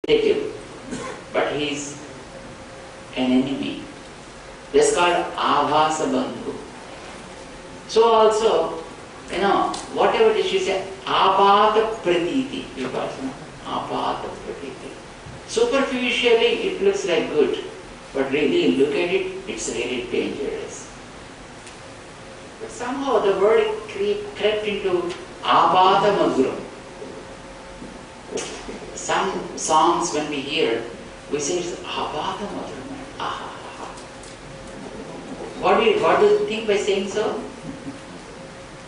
relative, but he is an enemy. That's called Abhasa Bandhu. So also, whatever it is, you say, Apata Pratiti. Apata Pratiti. Superficially, it looks like good, but really, look at it, it's really dangerous. But somehow the word crept into Apata Madhuram. Some songs, when we hear, we say it's Apata Madhuram. Aha. What do you think by saying so?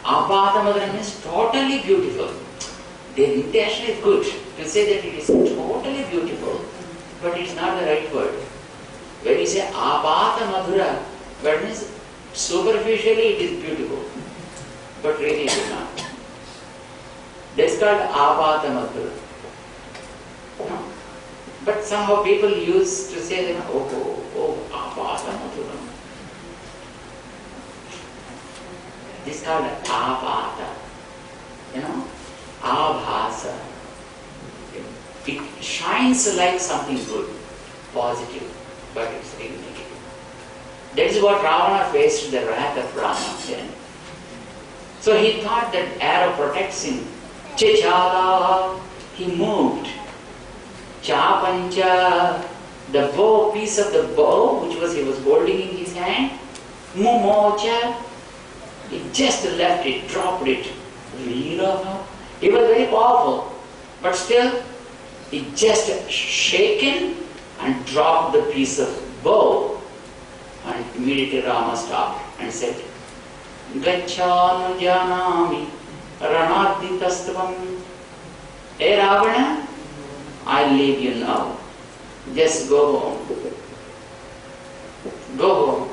Apata Madhuram means totally beautiful. The intention is good to say that it is totally beautiful, but it's not the right word. When you say Apata Madhura, that means superficially it is beautiful, but really it is not. That's called Apata Madhura. No. But somehow people used to say that, oh, Apata Madhura. This is called Apata. Abhasa. It shines like something good, positive, but it's really negative. That is what Ravana faced the wrath of Rama then. So he thought that arrow protects him. Chechala, he moved. Chapancha, the bow, piece of the bow, which he was holding in his hand. Mumocha, he just left it, dropped it. Viraha, he was very powerful, but still, he just shaken and dropped the piece of bow. And immediately Rama stopped and said, Gacchanu janami ranarditastavam. Hey Ravana, I leave you now. Just go home. Go home.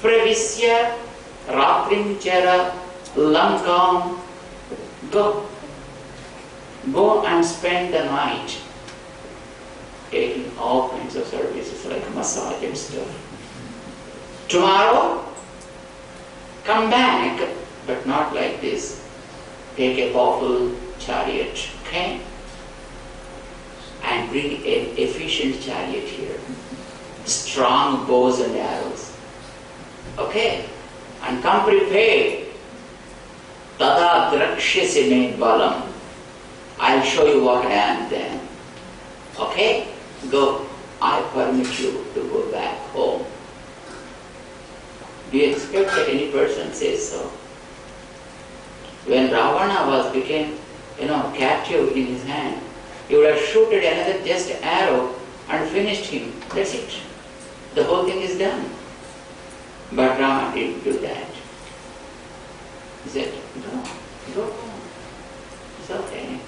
Pravisya ratrim chara lankam. Go. Go and spend the night taking all kinds of services like massage and stuff. Tomorrow, come back, but not like this. Take a powerful chariot, okay? And bring an efficient chariot here. Strong bows and arrows. Okay? And come prepared. Tada drakshyasi me balam. I'll show you what I am then. Okay? Go. I permit you to go back home. Do you expect that any person says so? When Ravana became captive in his hand, he would have shooted another just arrow and finished him. That's it. The whole thing is done. But Rama didn't do that. He said, go. It's okay.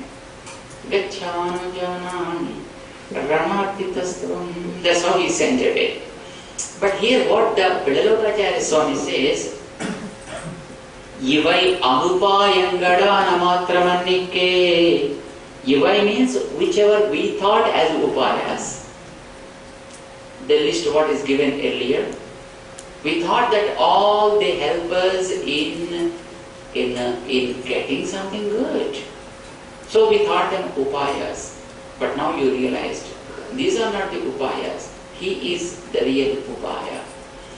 Gacchanu janani ranarditastavam. That's how he sent away. But here what the Vidalokacharya Swami says, Ivai anupayangada namatramanike. Ivai means whichever we thought as upayas. The list what is given earlier. We thought that all they help us in getting something good. So we thought them upayas. But now you realized, these are not the upayas. He is the real upaya.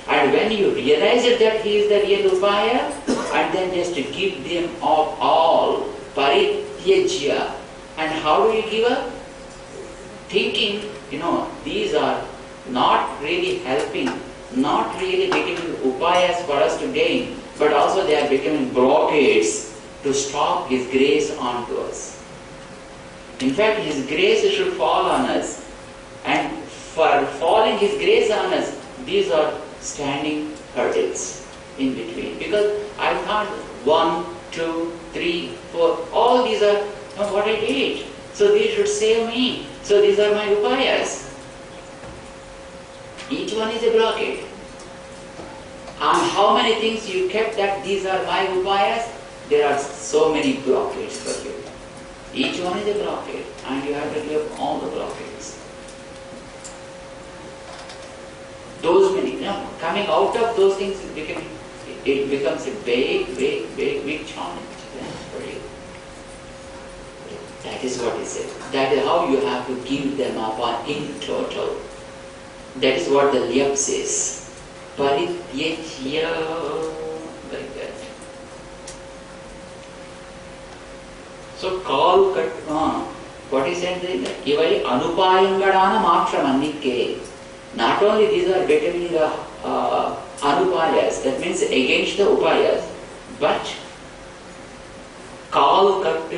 And when you realize that he is the real upaya, and then just to give them all parityajya. And how do you give up? Thinking, these are not really helping, not really becoming upayas for us to gain, but also they are becoming blockades to stop His grace onto us. In fact, His grace should fall on us. And for falling His grace on us, these are standing hurdles in between. Because I thought 1, 2, 3, 4, all these are what I did. So these should save me. So these are my upayas. Each one is a blockade. And how many things you kept that these are my upayas? There are so many blockades for you. Each one is a blockade, and you have to give all the blockades. Those many, coming out of those things, it becomes a big challenge for you. That is what he said. That is how you have to give them up in total. That is what the Lyap says. Parityajya, like that. So call cut. What he said there? Ivai anupayangadana makshramannike. Not only these are getting the anupayas, that means against the upayas, but call cut,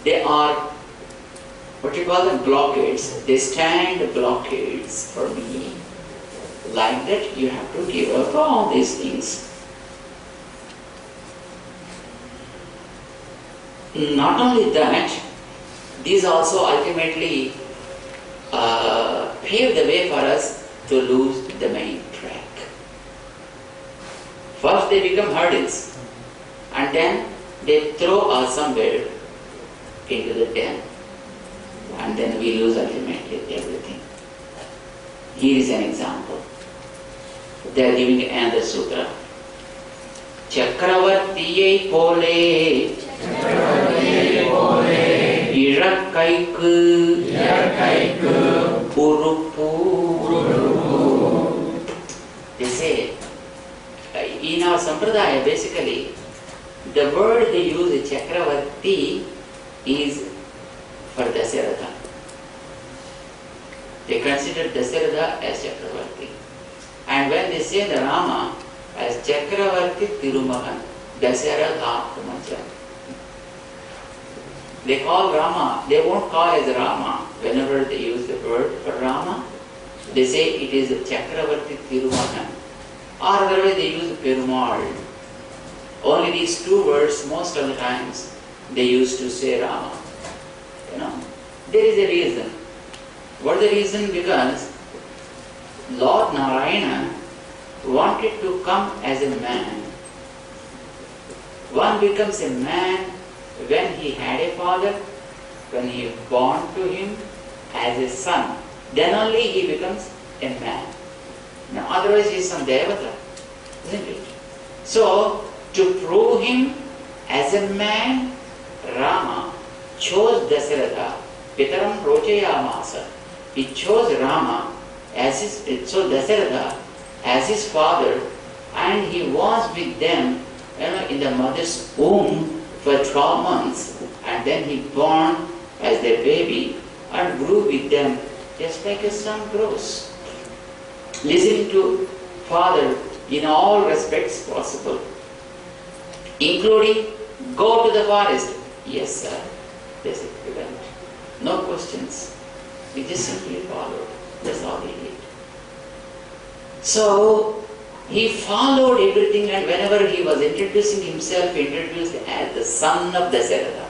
they are what you call them blockades. They stand blockades for me. Like that, you have to give up all these things. Not only that, these also ultimately pave the way for us to lose the main track. First they become hurdles, and then they throw us somewhere into the den, and then we lose ultimately everything. Here is an example. They are giving another sutra. Chakravartiyai pole Irakaiku Urupu. They say, in our sampradaya, basically, the word they use, Chakravarti, is for Dasaratha. They consider Dasaratha as Chakravarti. And when they say the Rama as Chakravarti Tirumahan, Dasaratha Kumacha. They call Rama, they won't call as Rama. Whenever they use the word for Rama, they say it is Chakravarti Tirumahan. Or otherwise they use Perumal. Only these two words, most of the times, they used to say Rama. There is a reason. What is the reason? Because Lord Narayana wanted to come as a man. One becomes a man when he had a father, when he is born to him as a son. Then only he becomes a man. Now, otherwise he is some devata, isn't it? So, to prove him as a man, Rama chose Dasaratha, Pitaram Rochayamasa. He chose Rama as his, so Dasaratha as his father, and he was with them in the mother's womb for 12 months, and then he born as their baby and grew with them just like a son grows, listening to father in all respects possible, including go to the forest. Yes, sir. They said, we went. No questions. We just simply followed. That's all he did. So, he followed everything, and whenever he was introducing himself, he introduced as the son of Dasaratha.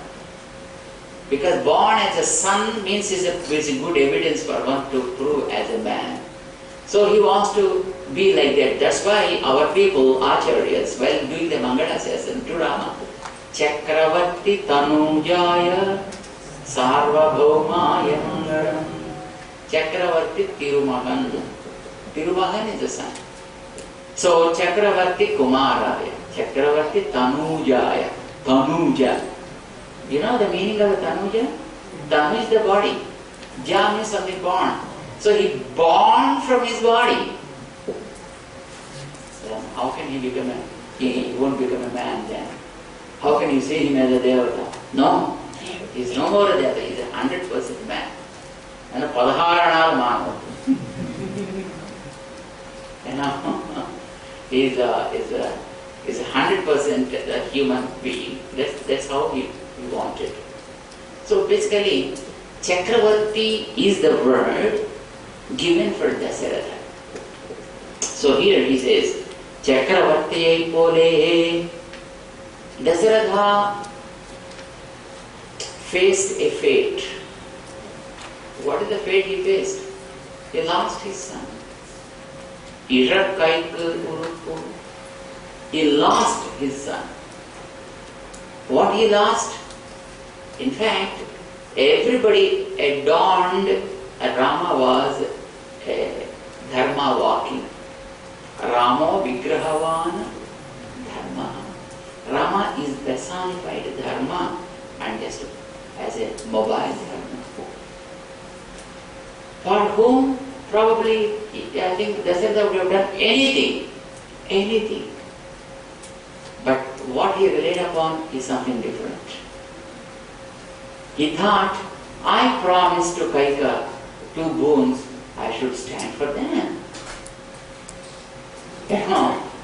Because born as a son means is a good evidence for one to prove as a man. So he wants to be like that. That's why our people, Acharyas, while doing the Mangalasasana to Rama, Chakravarti Tanujaya Sarvabhaumaya Mangalam. Chakravarti Tirumahan. Tirumahan is the son. So Chakravarti Kumaraya, Chakravarti Tanujaya, Tanuja. You know the meaning of the Tanuja? Tanu is the body. Ja means something born. So he born from his body. Then how can he become he won't become a man then? How can you say him as a devata? No, he is no more a devata, he is 100% man. And a Padharanal Manav. He is a 100% human being. That's how he wanted. So basically, Chakravarti is the word given for Dasaratha. So here he says, Chakravarti pole. Dasaratha faced a fate. What is the fate he faced? He lost his son. He lost his son. What he lost? In fact, everybody adorned Rama was a dharma walking. Ramo Vigrahavan Dharma. Rama is personified dharma, and just as a mobile dharma. For whom probably, I think Dasharatha would have done anything, anything. But what he relied upon is something different. He thought, I promised to Kaika 2 boons, I should stand for them.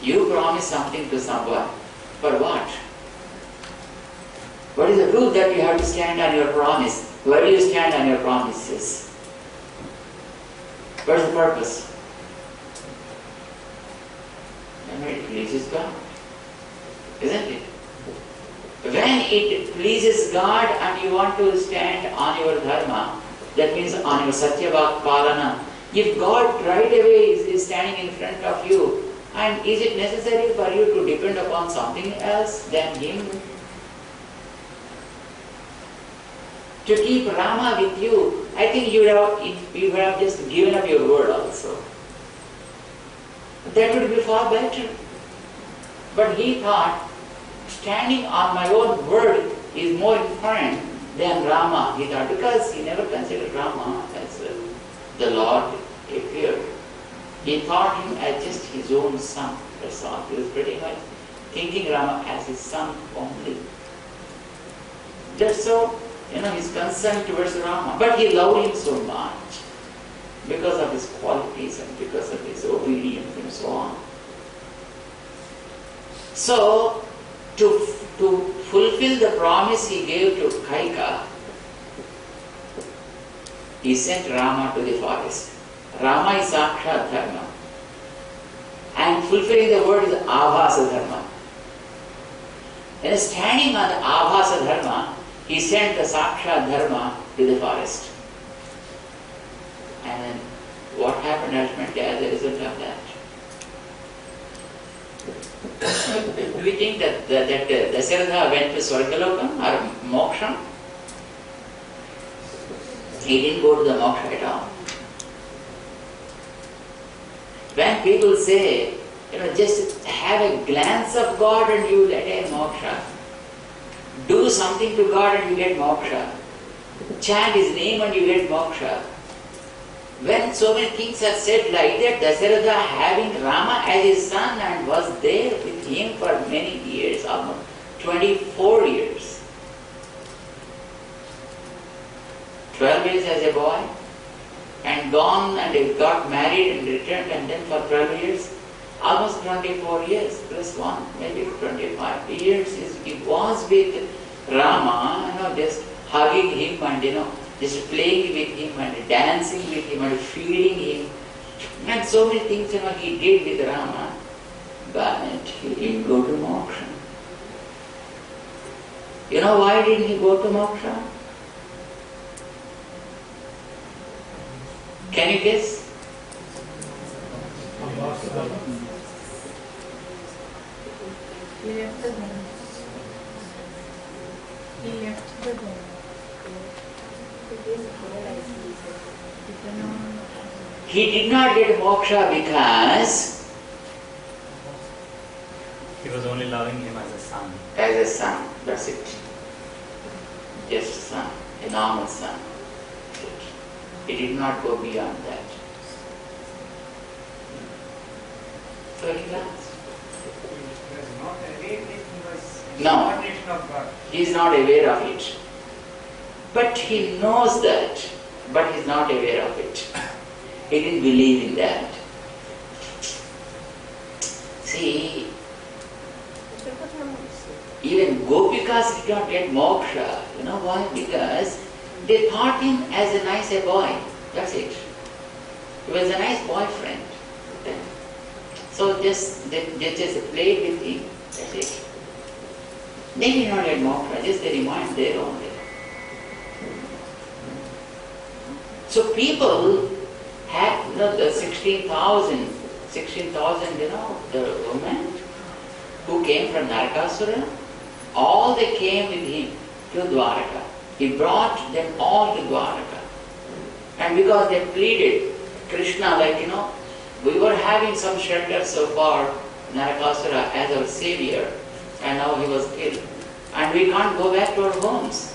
You promise something to someone, for what? What is the proof that you have to stand on your promise? Where do you stand on your promises? What is the purpose? It pleases God, isn't it? When it pleases God and you want to stand on your dharma, that means on your satyavak palana, if God right away is standing in front of you, and is it necessary for you to depend upon something else than Him? To keep Rama with you, I think you would have just given up your word also. That would be far better. But he thought, standing on my own word is more important than Rama, he thought, because he never considered Rama as the Lord appeared. He thought him as just his own son, that's all. He was pretty much thinking Rama as his son only. That's so, his concern towards Rama. But he loved him so much because of his qualities and because of his obedience and so on. So, to fulfill the promise he gave to Kaika, he sent Rama to the forest. Rama is Sakshat Dharma. And fulfilling the word is Abhasa Dharma. And standing on the Abhasa Dharma, he sent the Sakshat Dharma to the forest. And then what happened ultimately as a result of that? Do we think that Dasharatha went to Swargalokam or Moksha? He didn't go to the Moksha at all. When people say, just have a glance of God and you get a moksha. Do something to God and you get moksha. Chant His name and you get moksha. When so many things are said like that, Dasharatha having Rama as his son and was there with him for many years, almost 24 years. 12 years as a boy, and gone and got married and returned, and then for 12 years, almost 24 years, plus 1, maybe 25 years, he was with Rama, just hugging him and, just playing with him and dancing with him and feeding him. And so many things, he did with Rama, but he didn't go to moksha. Why didn't he go to moksha? Can you guess? He left the home. He left the home. He did not get moksha because he was only loving him as a son. As a son, that's it. Just a son, a normal son. He did not go beyond that. So he lost. He was not aware that he was an No. incarnation of God. He is not aware of it. But he knows that, but he is not aware of it. He didn't believe in that. See, even Gopikas did not get moksha. You know why? Because they thought him as a nice boy. That's it. He was a nice boyfriend. So they just played with him. That's it. They did not get moksha, just they remained there only. So people had the 16,000, the women who came from Narakasura, all they came with him to Dwaraka. He brought them all to Dwaraka. And because they pleaded, Krishna, we were having some shelter so far, Narakasura as our savior, and now he was killed. And we can't go back to our homes.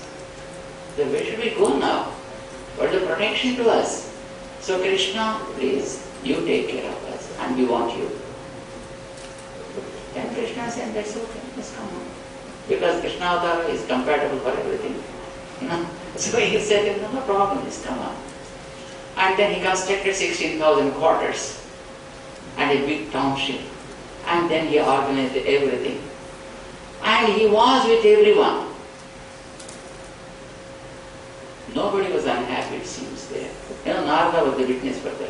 So where should we go now? What is the protection to us? So Krishna, please, you take care of us and we want you. Then Krishna said, that's okay, just come on. Because Krishna Avtara is compatible for everything. So he said, no problem, just come on. And then he constructed 16,000 quarters and a big township. And then he organized everything. And he was with everyone. Nobody was unhappy, it seems there. Narada was the witness for that.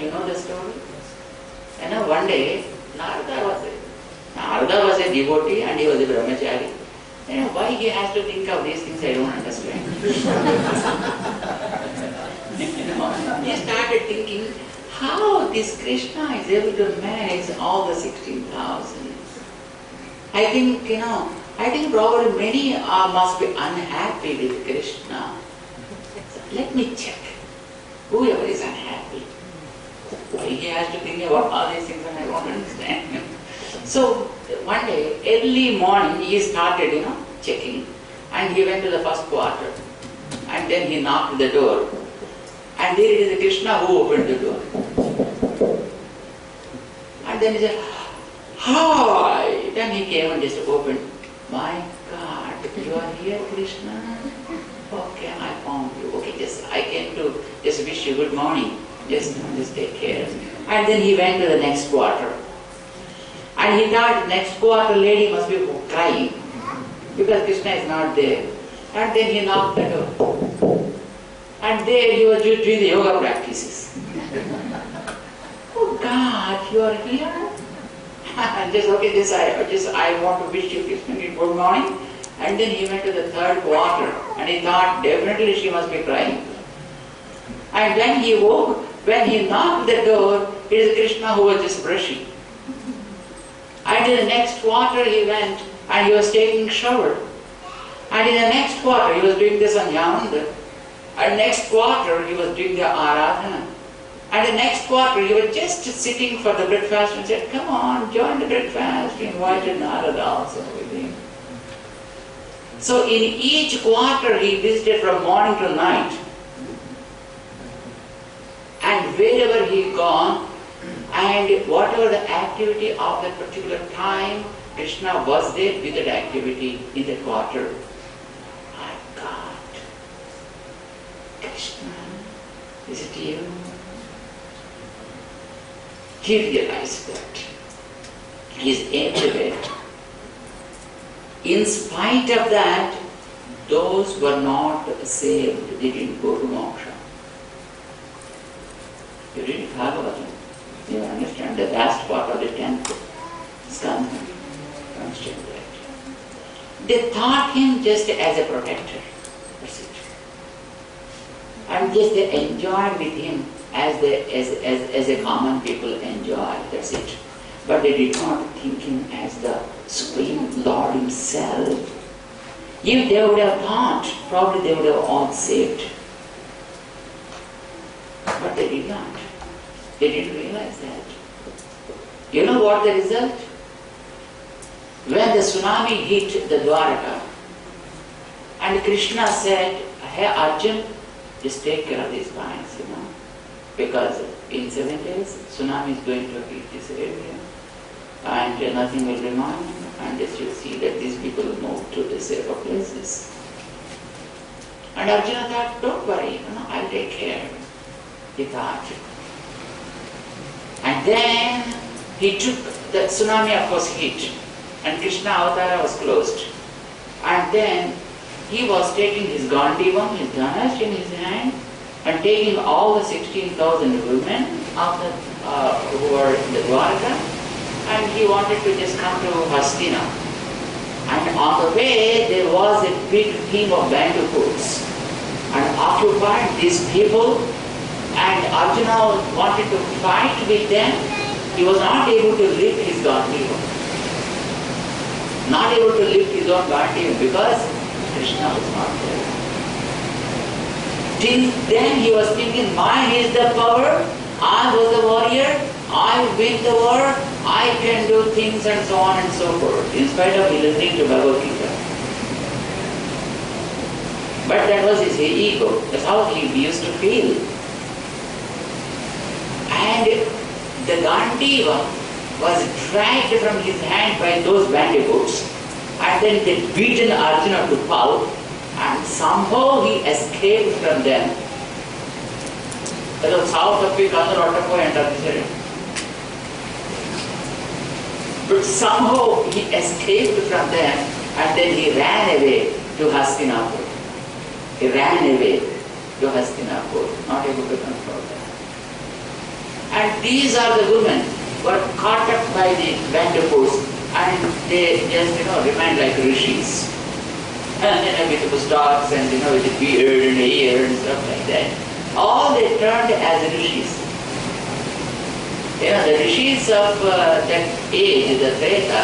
You know the story? One day, Narada was a devotee and he was a brahmachari. Why he has to think of these things, I don't understand. He started thinking, how this Krishna is able to manage all the 16,000. I think probably many must be unhappy with Krishna. So let me check. Whoever is unhappy. Why he has to think about all these things and I don't understand. So one day, early morning, he started, checking. And he went to the first quarter. And then he knocked the door. And there it is a Krishna who opened the door. And then he said, hi! Then he came and just opened. My God, you are here, Krishna? Okay, I found you. Okay, I came to just wish you good morning. Just take care. And then he went to the next quarter. And he thought next quarter lady must be crying. Because Krishna is not there. And then he knocked the door. And there he was doing the yoga practices. Oh God, you are here? I want to wish you Krishna good morning. And then he went to the third quarter and he thought definitely she must be crying. And when he woke, when he knocked the door, it is Krishna who was just brushing. And in the next quarter he went and he was taking shower. And in the next quarter he was doing the Sanyamanda. And next quarter he was doing the Aradhana. And the next quarter he was just sitting for the breakfast and said, come on, join the breakfast. He invited Narada also with him. So in each quarter he visited from morning to night. And wherever he gone, and whatever the activity of that particular time, Krishna was there with that activity in that quarter. My God, Krishna, is it you? He realized that he is everywhere. In spite of that, those who were not saved, they didn't go to moksha. You read Bhagavatam, you understand the last part of the 10th skandha. Understand that. They thought him just as a protector. That's it. And just they enjoyed with him as a common people enjoy. That's it. But they did not think him as the Supreme Lord himself. If they would have thought, probably they would have all saved. But they did not. They didn't realize that. You know what the result? When the tsunami hit the Dwaraka, and Krishna said, hey Arjun, just take care of these pines, because in 7 days, tsunami is going to hit this area, and nothing will remain, and just you see that these people move to the safer places. And Arjuna thought, don't worry, I'll take care. He thought. And then he took, the tsunami of course hit, and Krishna Avatara was closed. And then he was taking his Gandivam, his Dhanush in his hand, and taking all the 16,000 women of the, who were in the Dwaraka, and he wanted to just come to Hastina. And on the way there was a big team of Bandukurs, and occupied these people. And Arjuna wanted to fight with them. He was not able to lift his Gandiva. Not able to lift his own Gandiva because Krishna was not there. Till then he was thinking, mine is the power, I was the warrior, I will win the war, I can do things and so on and so forth, in spite of listening to Bhagavad Gita. But that was his ego. That's how he used to feel. And the Gandiva was dragged from his hand by those bandicoots, and then they beaten Arjuna to pulp, and somehow he escaped from them. That was south of the But somehow he escaped from them, and then he ran away to Hastinapur. He ran away to Hastinapur, not able to control that. And these are the women who are caught up by the bandicoots, and they just, remain like rishis. And with moustaches and, with the beard and hair and stuff like that. All they turned as rishis. The rishis of that age, the Treta,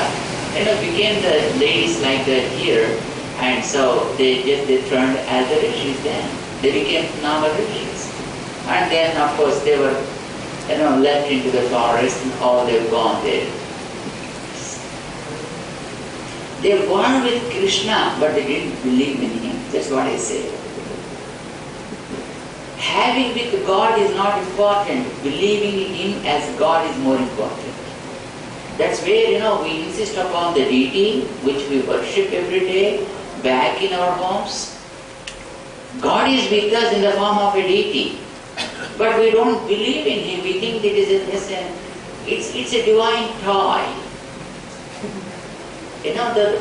became the ladies like that here. And so they turned as the rishis then. They became normal rishis. And then, of course, they were, left into the forest and all they've gone there. They were with Krishna, but they didn't believe in him. That's what I say. Having with God is not important. Believing in him as God is more important. That's where, we insist upon the deity, which we worship every day, back in our homes. God is with us in the form of a deity. But we don't believe in him. We think it is it's a divine toy.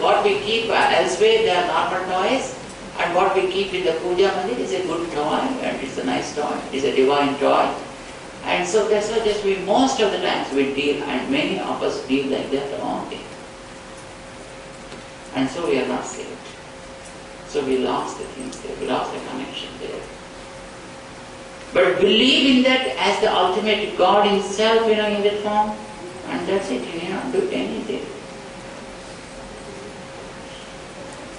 What we keep elsewhere, they are normal toys, and what we keep in the puja mandir is a good toy, and it's a nice toy, it's a divine toy. And so that's why most of the times we deal, and many of us deal like that only. And so we are not saved. So we lost the things there, we lost the connection there. But believe in that as the ultimate God himself, in that form, and that's it, you cannot do anything.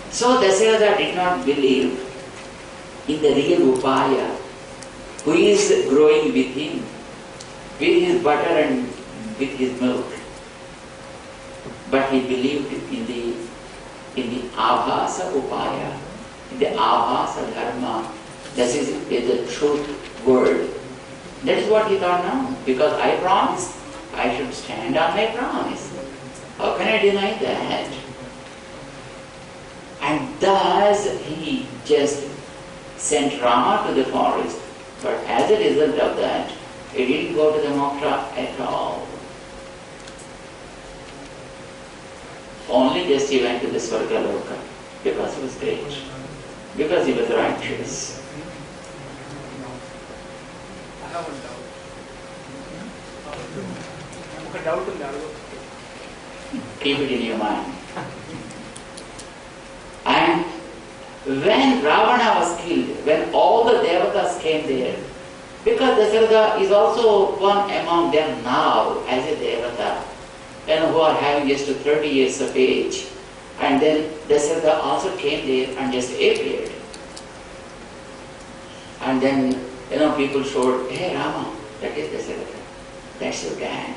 So Dasharatha did not believe in the real Upaya, who is growing with him, with his butter and with his milk. But he believed in the Abhasa Upaya, in the Abhasa Dharma. This is the truth word. That is what he thought now. Because I promised, I should stand on my promise. How can I deny that? And thus he just sent Rama to the forest. But as a result of that, he didn't go to the moksha at all. Only just he went to the Swargaloka because he was great, because he was righteous. I have one doubt. Keep it in your mind. And when Ravana was killed, when all the devatas came there, because Dasharatha is also one among them now as a devata, who are having just 30 years of age. And then Dasharatha also came there and just appeared. And then, people showed, hey Rama, that is Dasharatha. That's your dad.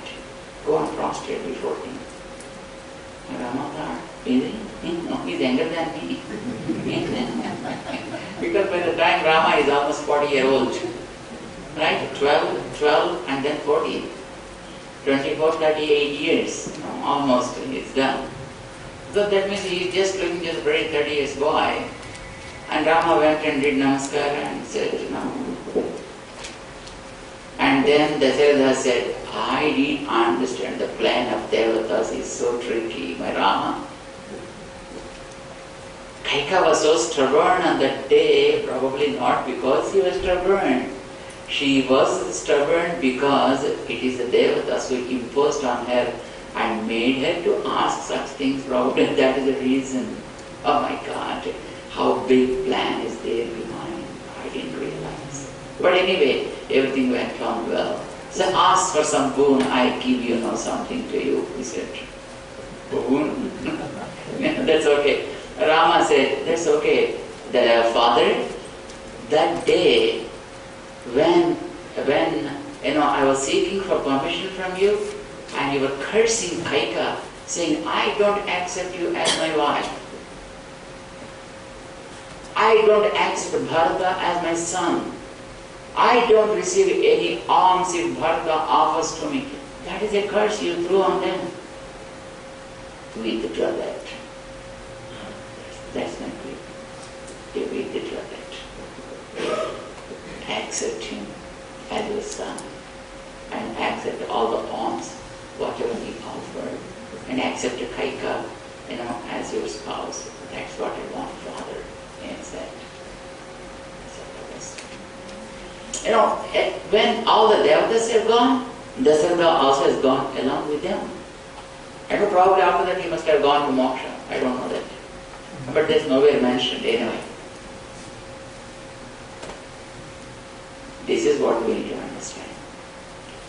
Go and prostrate before him. And Rama thought, is he? No, he's younger than me. Because by the time Rama is almost 40-year-old, right? 12 and then 40. 24, 38 years, almost it's done. So that means he is just looking just a very 30 years boy. And Rama went and did namaskar and said, And then Dasharatha said, I didn't understand the plan of devatas is so tricky, my Rama. Kaika was so stubborn on that day, probably not because he was stubborn. She was stubborn because it is the devatas who imposed on her and made her to ask such things. Probably that is the reason. Oh my God, how big plan is there behind. I didn't realize. But anyway, everything went on well. So ask for some boon, I give something to you, he said. Boon? That's okay. Rama said, that's okay. The father, that day, when I was seeking for permission from you, and you were cursing Kaika, saying, I don't accept you as my wife. I don't accept Bharata as my son. I don't receive any alms if Bharata offers to me. That is a curse you threw on them. Withdraw that. That's not good. You withdraw that. Accept him as your son. And accept all the alms, whatever he offered. And accept Kaika, as your spouse. That's what I want, Father. And said. When all the devatas have gone, Dasarada also has gone along with them. And probably after that he must have gone to moksha. I don't know that. But there's nowhere mentioned anyway. This is what we need to understand.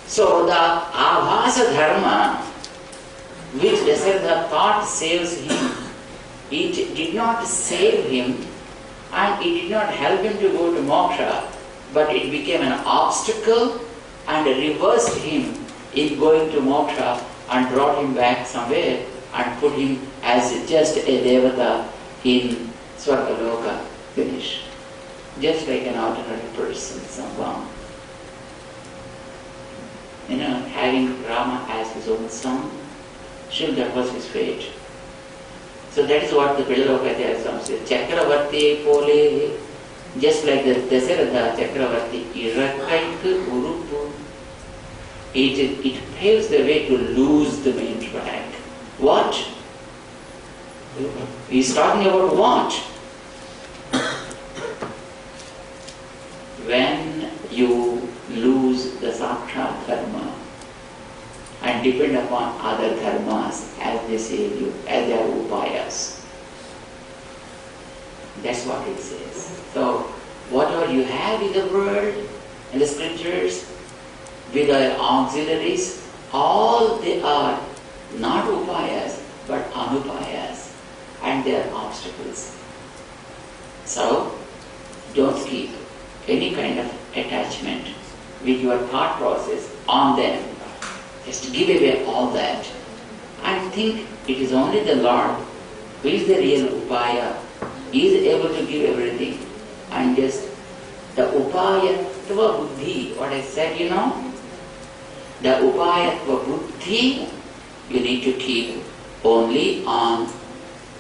So the Abhasa Dharma, which Dasarada thought saves him, it did not save him and it did not help him to go to moksha, but it became an obstacle and reversed him in going to moksha and brought him back somewhere and put him as just a devata in Swargaloka. Finish. Just like an ordinary person, someone. Having Rama as his own son, sure, that was his fate. So that is what the Pilaloka says. Chakravarti pole, just like the Dasarada Chakravarti, Irakaiku Urupu. It paves the way to lose the main track. What? He's talking about what? When you lose the Sakshat Dharma and depend upon other dharmas as they save you, as their upayas. That's what it says. So, whatever you have in the world, in the scriptures, with the auxiliaries, all they are not upayas, but anupayas, and they are obstacles. So, don't keep any kind of attachment with your thought process on them. Just give away all that and think it is only the Lord who is the real upaya, is able to give everything, and just the upaya tva buddhi, what I said, the upaya tva buddhi you need to keep only on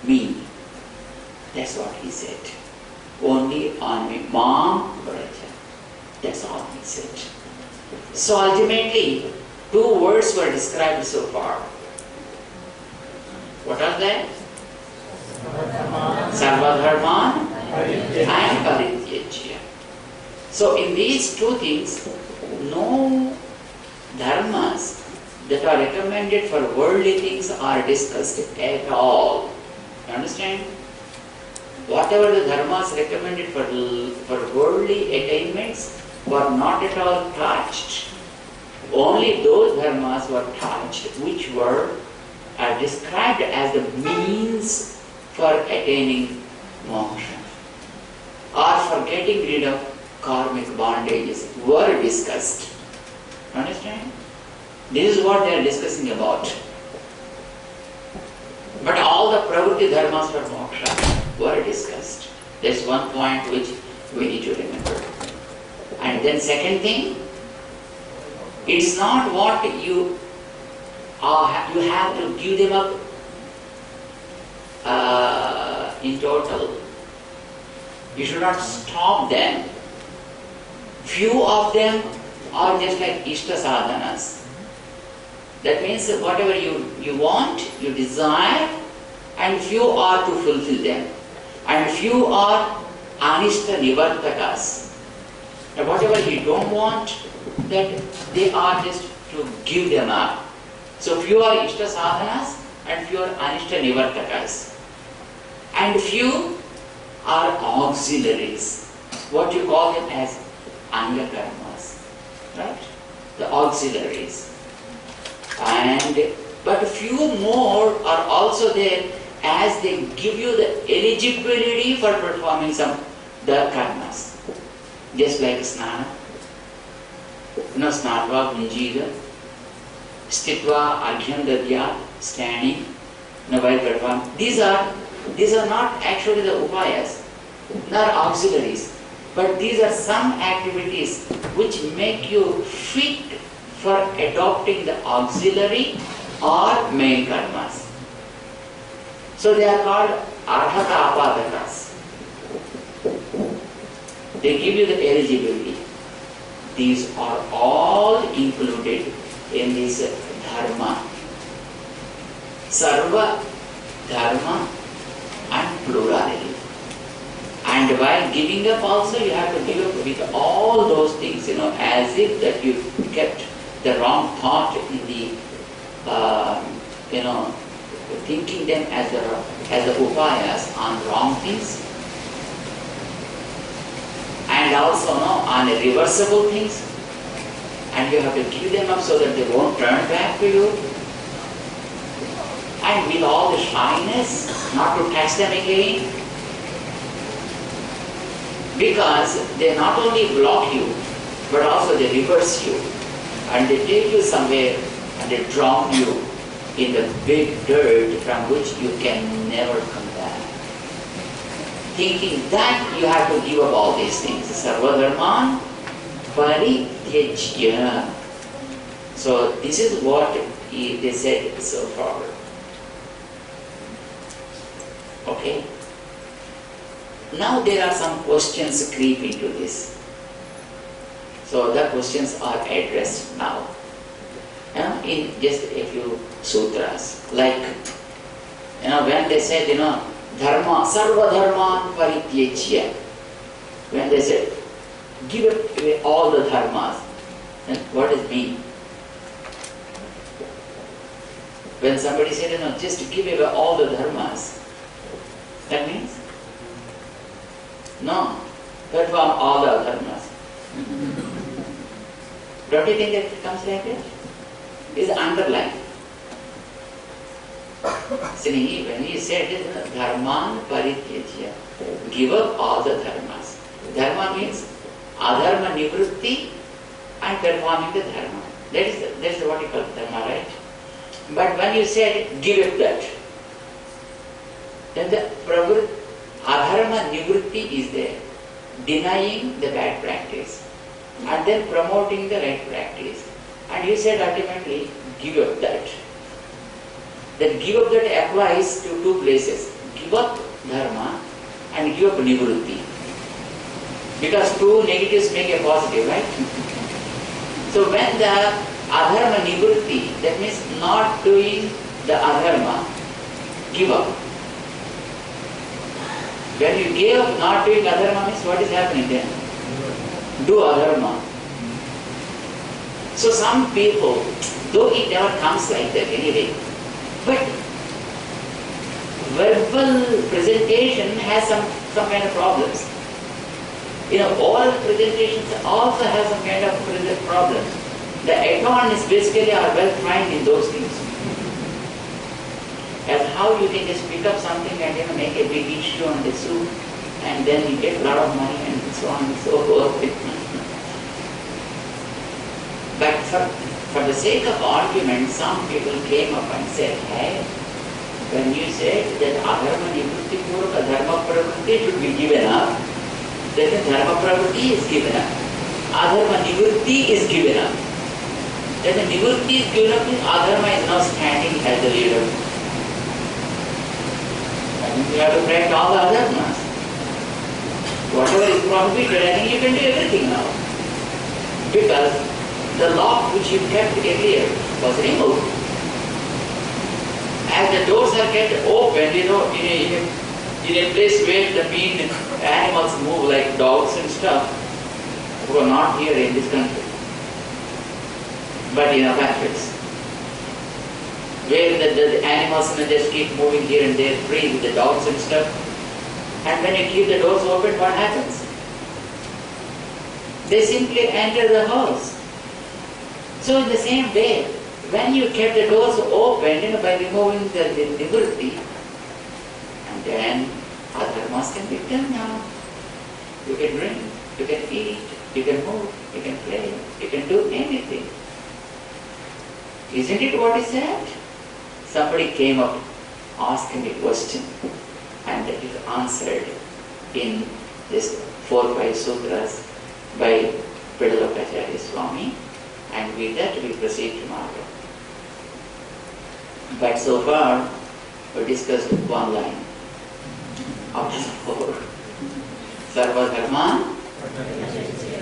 me. That's what he said. Only on me. Mam Braja. That's all he said. So ultimately, 2 words were described so far. What are they? Sarvadharman and Parityajya. So in these 2 things, no dharmas that are recommended for worldly things are discussed at all. You understand? Whatever the dharmas recommended for worldly attainments were not at all touched. Only those dharmas were touched which were described as the means for attaining moksha or for getting rid of karmic bondages were discussed. Understand? This is what they are discussing about. But all the pravritti dharmas for moksha were discussed. That's one point which we need to remember. And then second thing, it's not what you have to give them up in total. You should not stop them. Few of them are just like Ishta sadhanas. That means that whatever you want, you desire, and few are to fulfill them. And few are anishta nivartakas. And whatever you don't want, that they are just to give them up. So few are Ishta sadhanas and few are anishta nivartakas. And few are auxiliaries. What you call them as anga karmas. Right? The auxiliaries. But few more are also there as they give you the eligibility for performing the karmas. Just like snana. Snatva punjida, stitva arghyan dadya, standing, while perform. These are not actually the upayas. There are auxiliaries. But these are some activities which make you fit for adopting the auxiliary or main karmas. So they are called arhata apadakas. They give you the eligibility. These are all included in this dharma. Sarva, dharma and plurality. And while giving up also, you have to give up with all those things, as if that you kept the wrong thought in the, thinking them as the upayas on wrong things. And also on reversible things. And you have to give them up so that they won't turn back to you. And with all the shyness, not to touch them again. Because they not only block you, but also they reverse you. And they take you somewhere and they drown you in the big dirt from which you can never come back. Thinking that you have to give up all these things. Sarvadharman parityajya. So this is what they said so far. Okay? Now there are some questions creep into this. So the questions are addressed now. In just a few sutras. Like, when they said, dharma, sarva dharman parityajya. When they said, give away all the dharmas. And what does it mean? When somebody said, just give away all the dharmas. That means? No. Perform all the dharmas. Don't you think that it comes like that? It is underlined. See, when he said dharman parityajya, give up all the dharmas. Dharma means adharma nivritti and performing the dharma. That's what you call dharma, right? But when you said give up that, then the adharma nivritti is there, denying the bad practice and then promoting the right practice. And you said ultimately give up that. That give up that applies to two places. Give up dharma and give up nivritti. Because two negatives make a positive, right? So when the adharma nivritti, that means not doing the adharma, give up. When you give up not doing adharma means what is happening then? Do adharma. So some people, though it never comes like that anyway, but verbal presentation has some kind of problems. Oral presentations also have some kind of problems. The attorneys basically are well trained in those things. As how you can just pick up something and make a big issue on the suit and then you get a lot of money and so on and so forth. But for the sake of argument, some people came up and said, hey, when you said that adharma nivritti purvaka dharma pravritti should be given up, then the dharma pravritti is given up. Adharma nivritti is given up. Then the nivritti is given up, adharma is now standing as the leader. And you have to correct all the adharmas. Whatever is prohibited, I think you can do everything now. Because the lock which you kept earlier was removed. As the doors are kept open, in a place where the mean animals move like dogs and stuff, who are not here in this country, but in our countries, where the animals just keep moving here and there free with the dogs and stuff. And when you keep the doors open, what happens? They simply enter the house. So in the same way, when you kept the doors open by removing the nivritti, and then adharmas can be done now. You can drink, you can eat, you can move, you can play, you can do anything. Isn't it what is said? Somebody came up asking a question and it is answered in just 4-5 sutras by Pedalokacharya Swami, and with that we proceed tomorrow. But so far we discussed one line out of 4. Sarva dharma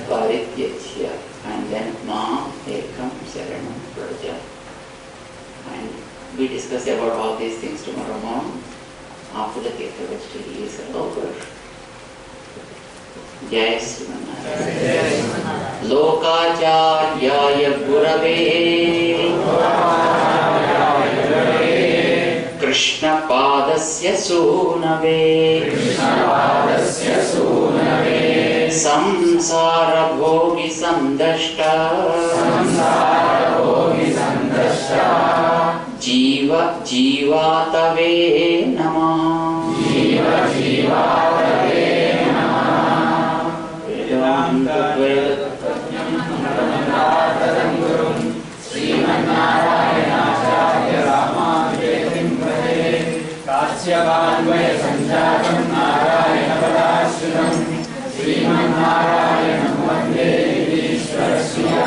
parityajya, and then ma ekam saranam praja. And we discuss about all these things tomorrow morning after the Tirthavastri is over. Jai Srimanarayana. Lokacharyaya Gurave Krishna Padasya Sunave Samsara Bhogi Sandashta Jiva Jivatave Namah. Vedanta Srimannarayanacharya Ramanujatim Bhade Kasyavadvaya Sanjatam Narayana Padashritam Srimannarayanam Vande Ishwarasya.